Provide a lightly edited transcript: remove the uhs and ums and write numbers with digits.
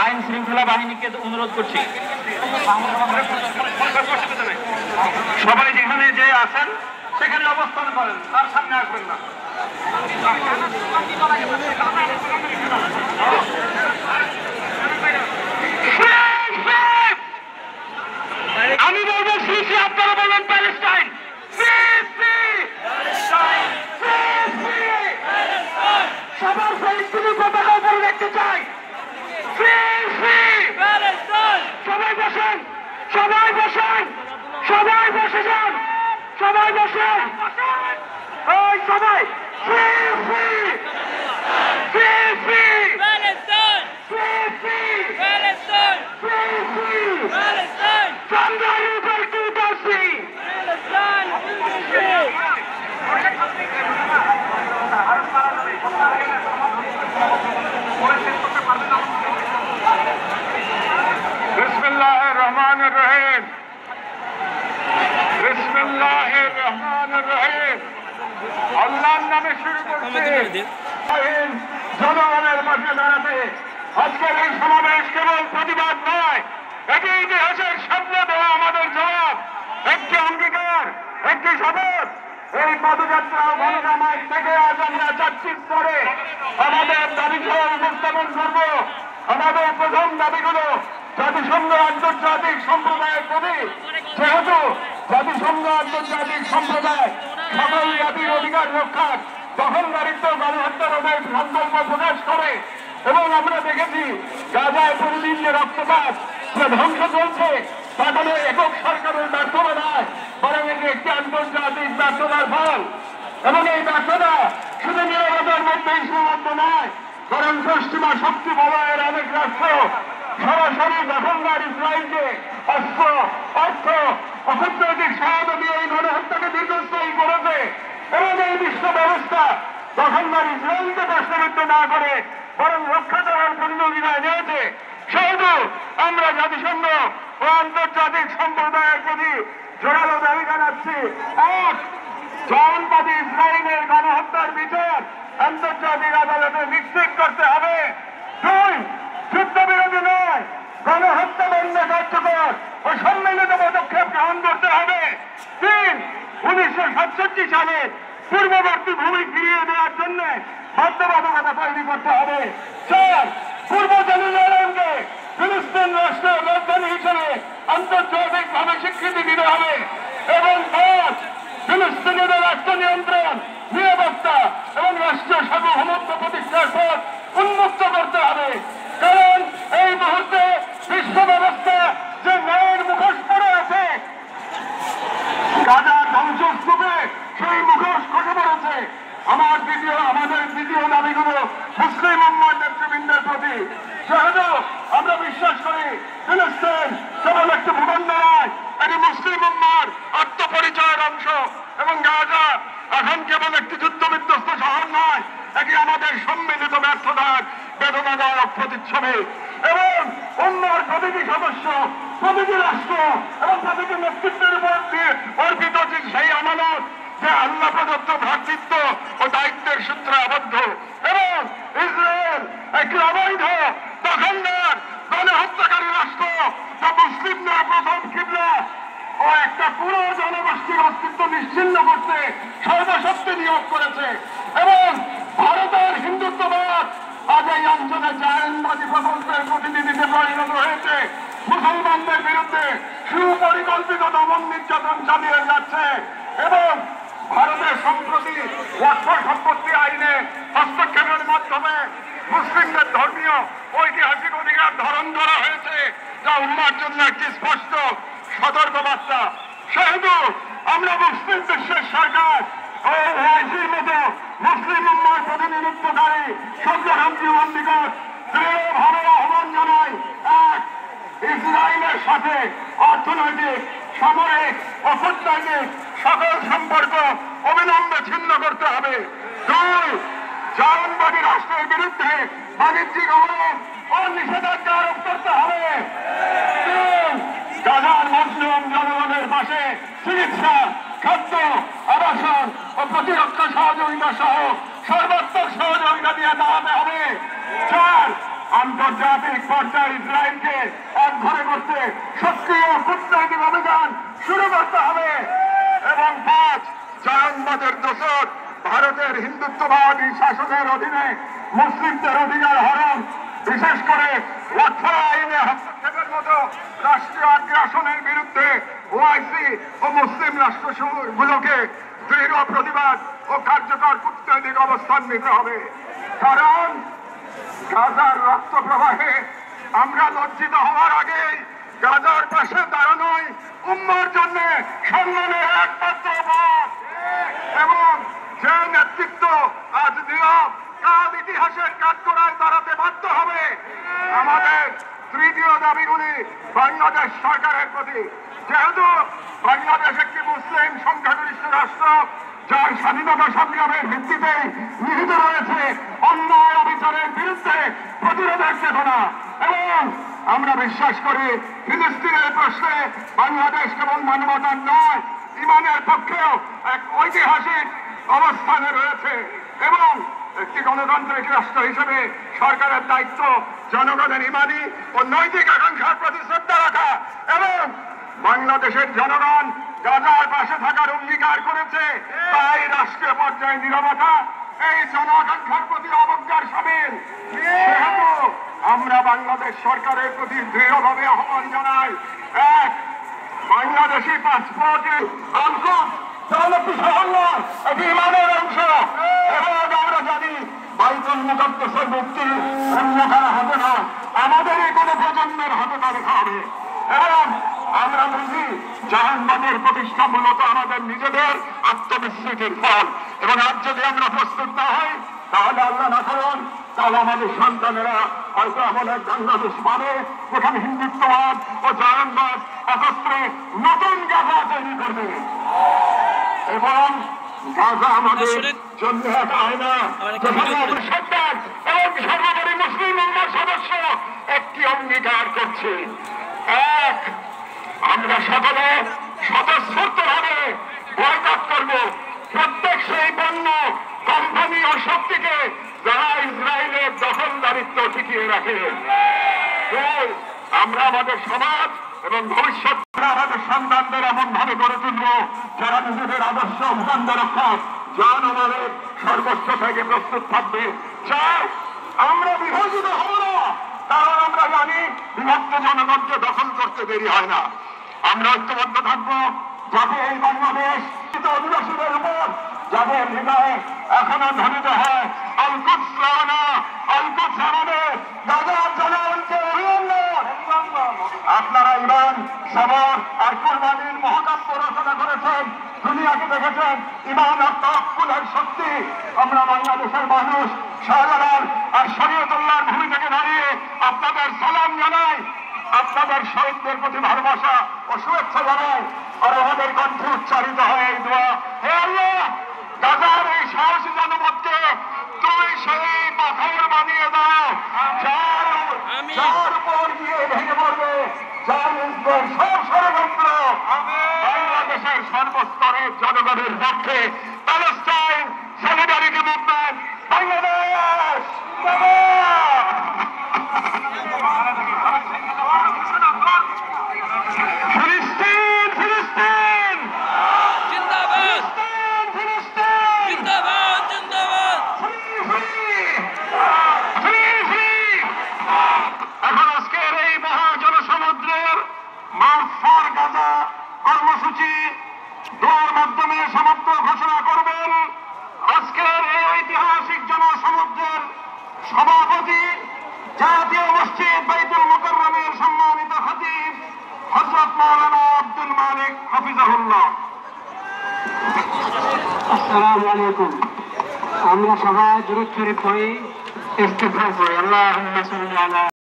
আইন শৃঙ্খলা বাহিনীকে অনুরোধ করছি, সবাই যেখানে যে আছেন সেখানে অবস্থান করেন, তার সামনে আসবেন না। আমি বলবো সিসি, আপনারা বলবেন প্যালেস্টাইন। সবার ফিলিস্তিনি পতাকা উপরে দেখতে চাই। সবাই বসেন, সবাই বসেন, সবাই বসে যান, সবাই বসেন, ওই সবাই বিসমিল্লাহির রহমানির রহিম, বিসমিল্লাহির রহমানির রহিম। আল্লাহর নামে শুরু করছি। জনগণের পাশে দাঁড়াতে আজকের এই সমাবেশ কেবল প্রতিবাদ নয়, এটি ইতিহাসের সামনে দেওয়া আমাদের জবাব, একটি অঙ্গীকার, একটি শপথ। এই পদযাত্রা গণজামাত থেকে আজ আমরা 4টি স্তরে আমাদের দাবিসহ উপস্থাপন করব। আমাদের প্রথম দাবিগুলো জাতিসংঘ আন্তর্জাতিক সম্প্রদায়ের প্রতি, যেহেতু জাতিসংঘ আন্তর্জাতিক সম্প্রদায় সকল জাতির অধিকার রক্ষার, দখলদারিত্ব, গণহত্যা রোধের সংকল্প প্রকাশ করে এবং আমরা দেখেছি গাজায় প্রতিদিন যে রক্তপাত, যে ধ্বংস চলছে, তা কোনো একক সরকারের ব্যর্থতা নয়, বরং এটি একটি আন্তর্জাতিক ব্যর্থতার ফল। এবং এই ব্যর্থতা শুধু নিরাপত্তার মধ্যেই সীমাবদ্ধ নয়, বরং পশ্চিমা শক্তি বলয়ের অনেক রাষ্ট্র সরাসরি দখলদার ইসরায়েলকে অস্ত্র, অর্থ, অকূটনৈতিক সহায়তা দিয়ে এই গণহত্যাকে দীর্ঘস্থায়ী করেছে এবং এই বিশ্ব ব্যবস্থা দখলদার ইসরায়েলকে প্রশ্নবিদ্ধ না করে বরং রক্ষা করার পরিণতিটা নিয়েছে। সেহেতু আমরা জাতিসংঘ ও আন্তর্জাতিক সম্প্রদায়ের প্রতি জোরালো দাবি জানাচ্ছি। এক, জনবাদী ইসরায়েলের গণহত্যার বিচার আন্তর্জাতিক আদালতে নিশ্চিত করতে হবে। দুই, যুদ্ধবিরতি নয়, গণহত্যা বন্ধ কার্যকর ও সম্মিলিত পদক্ষেপ গ্রহণ করতে হবে। তিন, 1967 সালে পূর্ববর্তী ভূমি ফিরিয়ে দেওয়ার জন্য বাধ্যবাধকতা তৈরি করতে হবে। চার, পূর্ব জেরুজালেমকে ফিলিস্তিন রাষ্ট্রের রাজধানী হিসেবে আন্তর্জাতিকভাবে স্বীকৃতি দিতে হবে। এবং পাঁচ, ফিলিস্তিনিদের রাষ্ট্র নিয়ন্ত্রণ, নিরাপত্তা এবং রাষ্ট্রীয় সার্বভৌমত্ব প্রতিষ্ঠার পথ উন্মুক্ত করতে হবে। কারণ এই মুহূর্তে বিশ্ব ব্যবস্থা যে ন্যায়ের মুখোশ পড়ে আছে, গাজার ধ্বংসস্তূপে সেই মুখোশ খসে পড়েছে। আমাদের দ্বিতীয় দাবিগুলো মুসলিম উম্মার নেতৃবৃন্দের প্রতি। যেহেতু আমরা বিশ্বাস করি ফিলিস্তিন কেবল একটি ভূখণ্ড নয়, এটি মুসলিম উম্মার আত্মপরিচয়ের অংশ এবং গাজা এখন কেবল একটি যুদ্ধ বিধ্বস্ত শহর নয়, এটি আমাদের সম্মিলিত ব্যর্থতার বেদনাদায়ক প্রতিচ্ছবি। এবং উম্মার প্রতিটি সদস্য, প্রতিটি রাষ্ট্র এবং প্রতিটি নেতৃত্বের উপর অর্পিত সেই আমানত যে আল্লাহ প্রদত্ত ভ্রাতৃত্ব ও দায়িত্বের সূত্রে আবদ্ধ। এবং ইসরায়েল একটি অবৈধ দখলদার গণহত্যাকারী রাষ্ট্র, যা মুসলিমদের প্রথম কিবলা ও একটা পুরো জনগোষ্ঠীর অস্তিত্ব নিশ্চিহ্ন করতে সর্বশক্তি নিয়োগ করেছে। এবং ভারতের হিন্দুত্ববাদ আজ এই অঞ্চলে জায়নবাদী প্রকল্পের প্রতিনিধিতে পরিণত হয়েছে, মুসলমানদের বিরুদ্ধে সুপরিকল্পিত দমন নির্যাতন চালিয়ে যাচ্ছে। এবং ভারতের সম্প্রতি ওয়াকফ সম্পত্তি আইনে হস্তক্ষেপের মাধ্যমে মুসলিমদের ধর্মীয় ঐতিহাসিক অধিকার ধারণ করা হয়েছে, যা উম্মার জন্য একটি স্পষ্ট সতর্কবার্তা। সেহেতু আমরা মুসলিম বিশ্বের সরকার ও ওআইসির মতো মুসলিম উম্মার প্রতিনিধিত্বকারী সংগঠনগুলোর নিকট দৃঢ়ভাবে আহ্বান জানাই। এক, ইসরায়েলের সাথে অর্থনৈতিক, সামরিক ও কূটনৈতিক সকল সম্পর্ক অবিলম্বে ছিন্ন করতে হবে। দুই, জায়নবাদী রাষ্ট্রের বিরুদ্ধে বাণিজ্যিক অবরোধ ও নিষেধাজ্ঞা আরোপ করতে হবে। তিন, গাজার মুসলিম জনগণের পাশে চিকিৎসা, খাদ্য, আবাসন ও প্রতিরক্ষা সহযোগিতা সহ সর্বাত্মক সহযোগিতা দিয়ে দাঁড়াতে হবে। চার, আন্তর্জাতিক পর্যায়ে ইসরায়েলকে একঘরে করতে সক্রিয় কূটনৈতিক অভিযান শুরু করতে হবে। এবং 5, জাহানবাদের দোষর ভারতের হিন্দুত্ববাদী শাসনের অধীনে মুসলিমদের অধিকার হরণ, বিশেষ করে ওয়াকফ আইনে হস্তক্ষেপের মতো রাষ্ট্রীয় আগ্রাসনের বিরুদ্ধে ওআইসি ও মুসলিম রাষ্ট্রগুলোকে দৃঢ় প্রতিবাদ ও কার্যকর কূটনৈতিক অবস্থান নিতে হবে। কারণ গাজার রক্ত প্রবাহে আমরা লজ্জিত হওয়ার আগেই গাজার পাশে দাঁড়ানোই উম্মার জন্য সম্মানের একমাত্র পথ। এবং যে নেতৃত্ব আজ নীরব, কাল ইতিহাসের কাঠগড়ায় দাঁড়াতে বাধ্য হবে। আমাদের তৃতীয় দাবিগুলি বাংলাদেশ সরকারের প্রতি। যেহেতু বাংলাদেশ একটি মুসলিম সংখ্যাগরিষ্ঠ রাষ্ট্র, যার স্বাধীনতা সংগ্রামের ভিত্তিতেই নিহিত রয়েছে অন্যায় অবিচারের বিরুদ্ধে প্রতিরোধের চেতনা, এবং আমরা বিশ্বাস করি ফিলিস্তিনের প্রশ্নে বাংলাদেশ কেবল মানবতার নয়, ইমানের পক্ষেও এক ঐতিহাসিক অবস্থানে রয়েছে। এবং একটি গণতান্ত্রিক রাষ্ট্র হিসেবে সরকারের দায়িত্ব জনগণের ইমানি ও নৈতিক আকাঙ্ক্ষার প্রতি শ্রদ্ধা রাখা। এবং বাংলাদেশের জনগণ গাজার পাশে থাকার অঙ্গীকার করেছে, তাই রাষ্ট্রীয় পর্যায়ে নীরবতা এই জন আকাঙ্ক্ষার প্রতি অবজ্ঞার সামিল। সেহেতু আমরা বাংলাদেশ সরকারের প্রতি দৃঢ়ভাবে আহ্বান জানাই, 1, বাংলাদেশি পাসপোর্টের অংশ এটি ইমানের অংশ। এবং আমরা জানি বাইতুল মুকাদ্দাসের মুক্তি অন্য কারো হবে না, আমাদেরই কোনো প্রজন্মের হাতে দেখা হবে। এবং আমরা বুঝি জাহান্নামের প্রতিষ্ঠা মূলত আমাদের নিজেদের আত্মবিস্মৃতির ফল। এবং আজ যদি আমরা প্রস্তুত না হই, তাহলে আল্লাহ না করুন তাহলে আমাদের সন্তানেরা হয়তো আমাদের বাংলাদেশ পাবে, যেখানে হিন্দুত্ববাদ ও জাহান্নাম একত্রে নতুন গাজা তৈরি করবে। এবং গাজা আমাদের জন্য এক আয়না, যেখানে সরকার এবং সর্বোপরি মুসলিম উম্মার সদস্য একটি অঙ্গীকার করছে, 1, আমরা সকলে স্বতঃস্ফূর্তভাবে বয়কট করব প্রত্যেক সেই পণ্য, কোম্পানি ও শক্তিকে যারা ইসরায়েলের দখলদারিত্ব টিকিয়ে রাখে। আমরা আমাদের সমাজ এবং ভবিষ্যৎ আমাদের সন্তানদের এমন ভাবে গড়ে তুলব যারা নিজেদের আদর্শ ভূখণ্ড রক্ষা জান আমাদের সর্বোচ্চ থেকে প্রস্তুত থাকবে। চাই আমরা বিভাজিত হব না, কারণ আমরা জানি বিভক্ত জনগণকে দখল করতে দেরি হয় না। আমরা ঐক্যবদ্ধ থাকবো, যাতে এই বাংলাদেশ অধিবাসীদের উপর যাদের হৃদয়ে এখনো ধ্বনিত হয় আল কুদস লানা, আল কুদস আমাদের, গাজার জনগণকে অভিনন্দন। আপনারা ইমান, সবর আর কুরবানির মহাকাব্য রচনা করেছেন, দুনিয়াকে দেখেছেন ইমান আর তাওয়াক্কুলের শক্তি। আমরা বাংলাদেশের মানুষ শাহজালাল আর শরীয়তুল্লাহর ভূমি থেকে দাঁড়িয়ে আপনাদের সালাম জানাই, আপনাদের শহীদদের প্রতি ভালোবাসা ও শুভেচ্ছা জানাই। আর আমাদের কণ্ঠে উচ্চারিত হয় এই দোয়া, হে আল্লাহ, গাজার এই সাহসী জনপদকে তুমি সেই পাথর বানিয়ে দাও যার উপর গিয়ে ভেঙে পড়বে জালিমদের সব ষড়যন্ত্র। বাংলাদেশের সর্বস্তরের জনগণের পক্ষে প্যালেস্টাইন সলিডারিটি মুভমেন্ট বাংলাদেশ। ফিলিস্তিন, ফিলিস্তিন জিন্দাবাদ, ফিলিস্তিন জিন্দাবাদ, জিন্দাবাদ, এখন আজকের এই মহাজনসমুদ্রের মার্চ ফর গাজা কর্মসূচি দোয়ার মাধ্যমে সমাপ্ত ঘোষণা করবেন আজকের এই ঐতিহাসিক জনসমুদ্রের সভাপতি, জাতীয় মসজিদ বাইতুল মুকাররমের সম্মানিত খতিব হযরত মাওলানা আব্দুল মালিক হাফিজাহুল্লাহ। আসসালামু আলাইকুম। আমরা সবাই দুরূদ শরীফ পড়ি, ইস্তিগফার করি। আল্লাহুম্মা সাল্লি আলা